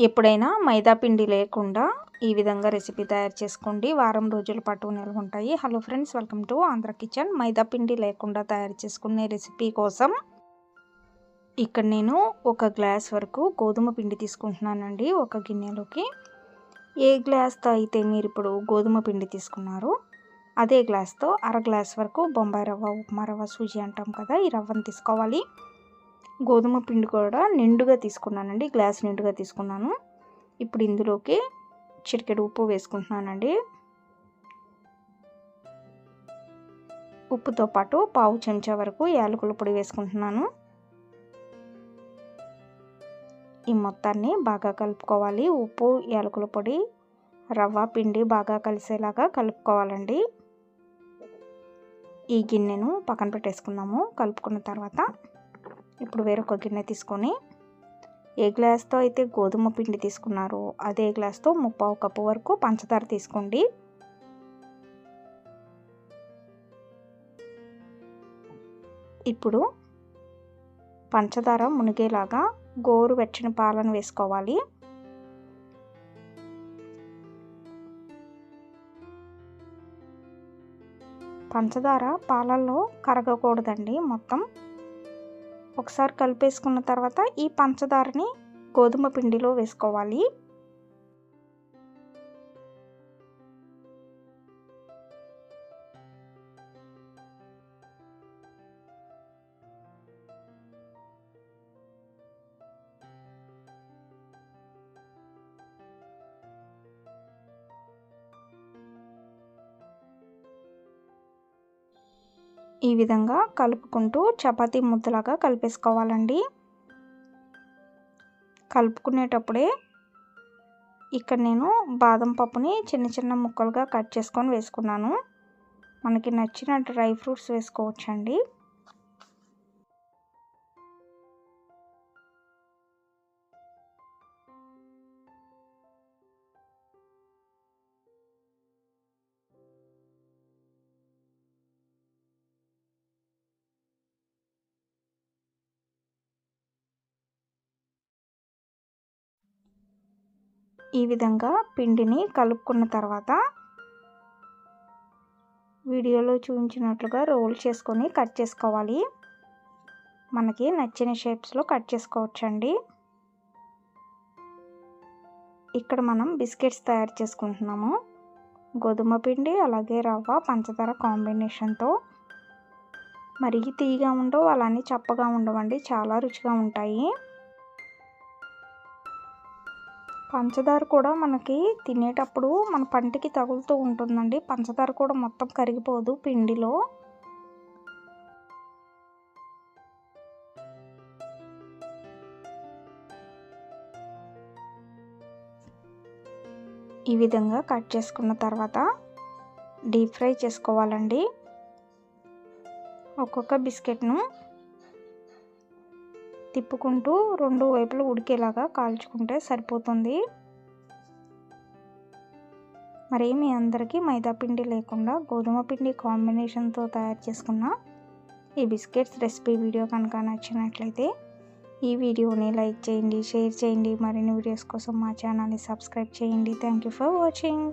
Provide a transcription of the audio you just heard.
ఎప్పుడైనా మైదా పిండి లేకుండా ఈ విధంగా రెసిపీ తయారు చేసుకోండి. వారం రోజుల పాటు నిల్వ ఉంటాయి. Hello friends, welcome to Andhra kitchen. మైదా పిండి లేకుండా తయారు చేసుకునే రెసిపీ కోసం ఇక్కడ నేను 1 గ్లాస్ వరకు గోధుమ పిండి తీసుకుంటున్నానండి. ఒక గిన్నెలోకి ఏ గ్లాస్తో అయితే మీరు ఇప్పుడు గోధుమ పిండి తీసుకున్నారో అదే గ్లాస్తో అర గ్లాస్ వరకు బొంబాయి రవ్వ, ఉప్మా రవ్వ, సూజీ అంటాం కదా, ఈ రవ్వను తీసుకోవాలి. గోధుమ పిండి కూడా నిండుగా తీసుకున్నానండి, గ్లాస్ నిండుగా తీసుకున్నాను. ఇప్పుడు ఇందులోకి చిటికెడు ఉప్పు వేసుకుంటున్నానండి. ఉప్పుతో పాటు పావు చెంచా వరకు యాలకుల పొడి వేసుకుంటున్నాను. ఈ మొత్తాన్ని బాగా కలుపుకోవాలి. ఉప్పు, యాలకుల పొడి, రవ్వ పిండి బాగా కలిసేలాగా కలుపుకోవాలండి. ఈ గిన్నెను పక్కన పెట్టేసుకుందాము. కలుపుకున్న తర్వాత ఇప్పుడు వేరొక గిన్నె తీసుకొని ఏ గ్లాస్తో అయితే గోధుమ పిండి తీసుకున్నారో అదే గ్లాస్తో 3/4 కప్పు వరకు పంచదార తీసుకోండి. ఇప్పుడు పంచదార మునిగేలాగా గోరువెచ్చని పాలను వేసుకోవాలి. పంచదార పాలల్లో కరగకూడదండి. మొత్తం ఒకసారి కలిపేసుకున్న తర్వాత ఈ పంచదారని గోధుమ పిండిలో వేసుకోవాలి. ఈ విధంగా కలుపుకుంటూ చపాతీ ముద్దలాగా కలిపేసుకోవాలండి. కలుపుకునేటప్పుడే ఇక్కడ నేను బాదం పప్పుని చిన్న చిన్న ముక్కలుగా కట్ చేసుకొని వేసుకున్నాను. మనకి నచ్చిన డ్రై ఫ్రూట్స్ వేసుకోవచ్చండి. ఈ విధంగా పిండిని కలుపుకున్న తర్వాత వీడియోలో చూపించినట్లుగా రోల్ చేసుకొని కట్ చేసుకోవాలి. మనకి నచ్చిన షేప్స్లో కట్ చేసుకోవచ్చండి. ఇక్కడ మనం బిస్కెట్స్ తయారు చేసుకుంటున్నాము. గోధుమ పిండి అలాగే రవ్వ, పంచదార కాంబినేషన్తో. మరీ తీయగా ఉండవు, అలానే చప్పగా ఉండవండి, చాలా రుచిగా ఉంటాయి. పంచదార కూడా మనకి తినేటప్పుడు మన పంటికి తగులుతూ ఉంటుందండి. పంచదార కూడా మొత్తం కరిగిపోదు పిండిలో. ఈ విధంగా కట్ చేసుకున్న తర్వాత డీప్ ఫ్రై చేసుకోవాలండి. ఒక్కొక్క బిస్కెట్ను తిప్పుకుంటూ 2 వైపులు ఉడికేలాగా కాల్చుకుంటే సరిపోతుంది. మరి మీ అందరికీ మైదా పిండి లేకుండా గోధుమ పిండి కాంబినేషన్తో తయారు చేసుకున్న ఈ బిస్కెట్స్ రెసిపీ వీడియో కనుక నచ్చినట్లయితే ఈ వీడియోని లైక్ చేయండి, షేర్ చేయండి. మరిన్ని వీడియోస్ కోసం మా ఛానల్ని సబ్స్క్రైబ్ చేయండి. Thank you for watching.